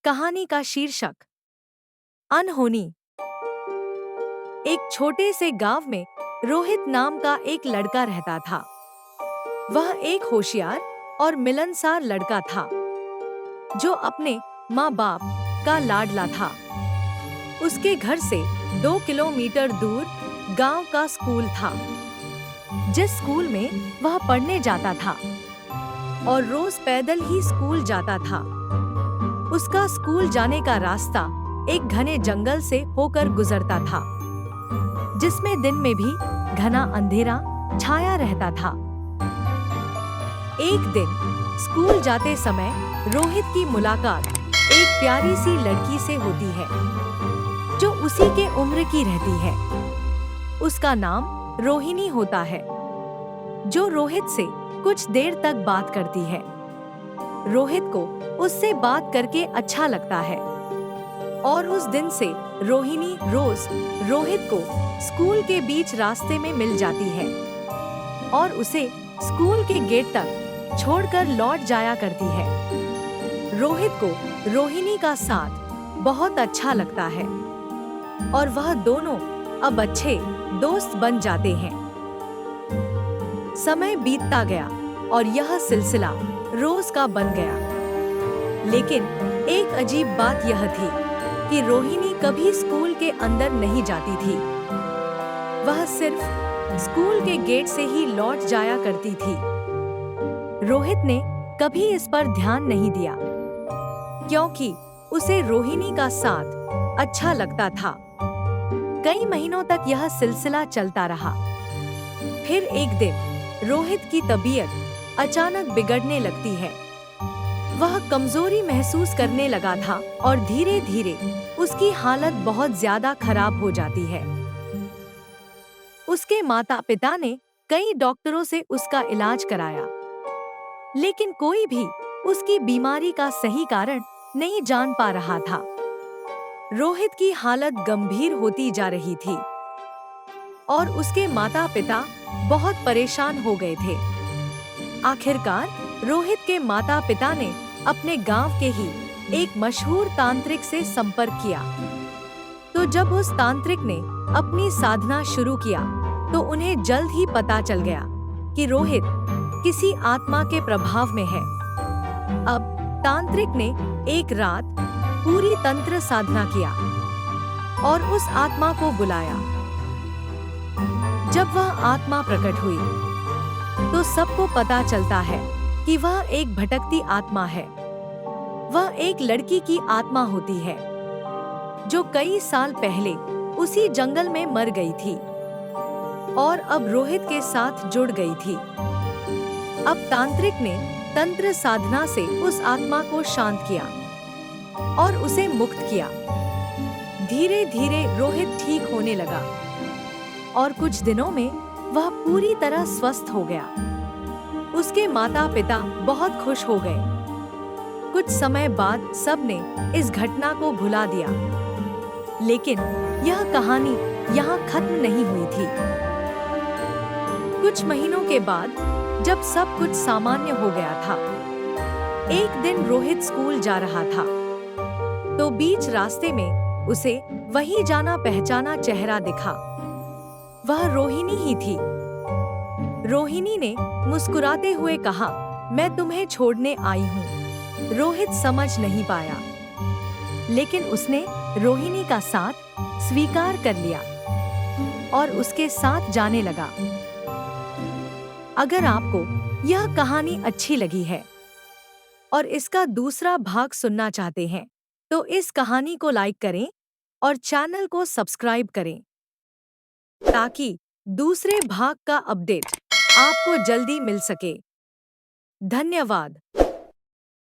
कहानी का शीर्षक अनहोनी। एक छोटे से गांव में रोहित नाम का एक लड़का रहता था। वह एक होशियार और मिलनसार लड़का था जो अपने माँ बाप का लाडला था। उसके घर से 2 किलोमीटर दूर गांव का स्कूल था, जिस स्कूल में वह पढ़ने जाता था और रोज पैदल ही स्कूल जाता था। उसका स्कूल जाने का रास्ता एक घने जंगल से होकर गुजरता था, जिसमें दिन में भी घना अंधेरा छाया रहता था। एक दिन स्कूल जाते समय रोहित की मुलाकात एक प्यारी सी लड़की से होती है, जो उसी के उम्र की रहती है। उसका नाम रोहिणी होता है, जो रोहित से कुछ देर तक बात करती है। रोहित को उससे बात करके अच्छा लगता है और उस दिन से रोहिणी रोज रोहित को स्कूल के बीच रास्ते में मिल जाती है और उसे स्कूल के गेट तक छोड़कर लौट जाया करती है। रोहित को रोहिणी का साथ बहुत अच्छा लगता है और वह दोनों अब अच्छे दोस्त बन जाते हैं। समय बीतता गया और यह सिलसिला रोज का बन गया। लेकिन एक अजीब बात यह थी कि रोहिणी कभी स्कूल के अंदर नहीं जाती थी। वह सिर्फ स्कूल के गेट से ही लौट जाया करती थी। रोहित ने कभी इस पर ध्यान नहीं दिया, क्योंकि उसे रोहिणी का साथ अच्छा लगता था। कई महीनों तक यह सिलसिला चलता रहा। फिर एक दिन रोहित की तबीयत अचानक बिगड़ने लगती है। वह कमजोरी महसूस करने लगा था और धीरे धीरे उसकी हालत बहुत ज्यादा खराब हो जाती है। उसके माता पिता ने कई डॉक्टरों से उसका इलाज कराया, लेकिन कोई भी उसकी बीमारी का सही कारण नहीं जान पा रहा था। रोहित की हालत गंभीर होती जा रही थी और उसके माता पिता बहुत परेशान हो गए थे। आखिरकार रोहित के माता पिता ने अपने गांव के ही एक मशहूर तांत्रिक से संपर्क किया। तो जब उस तांत्रिक ने अपनी साधना शुरू किया, तो उन्हें जल्द ही पता चल गया कि रोहित किसी आत्मा के प्रभाव में है। अब तांत्रिक ने एक रात पूरी तंत्र साधना किया और उस आत्मा को बुलाया। जब वह आत्मा प्रकट हुई, तो सबको पता चलता है कि वह एक भटकती आत्मा है। वह एक लड़की की आत्मा होती है, जो कई साल पहले उसी जंगल में मर गई थी और अब रोहित के साथ जुड़ गई थी। अब तांत्रिक ने तंत्र साधना से उस आत्मा को शांत किया और उसे मुक्त किया। धीरे धीरे रोहित ठीक होने लगा और कुछ दिनों में वह पूरी तरह स्वस्थ हो गया। उसके माता पिता बहुत खुश हो गए। कुछ समय बाद सबने इस घटना को भुला दिया, लेकिन यह कहानी यहाँ खत्म नहीं हुई थी। कुछ महीनों के बाद जब सब कुछ सामान्य हो गया था, एक दिन रोहित स्कूल जा रहा था, तो बीच रास्ते में उसे वही जाना पहचाना चेहरा दिखा। वह रोहिणी ही थी। रोहिणी ने मुस्कुराते हुए कहा, मैं तुम्हें छोड़ने आई हूँ। रोहित समझ नहीं पाया, लेकिन उसने रोहिणी का साथ स्वीकार कर लिया और उसके साथ जाने लगा। अगर आपको यह कहानी अच्छी लगी है और इसका दूसरा भाग सुनना चाहते हैं, तो इस कहानी को लाइक करें और चैनल को सब्सक्राइब करें, ताकि दूसरे भाग का अपडेट आपको जल्दी मिल सके। धन्यवाद।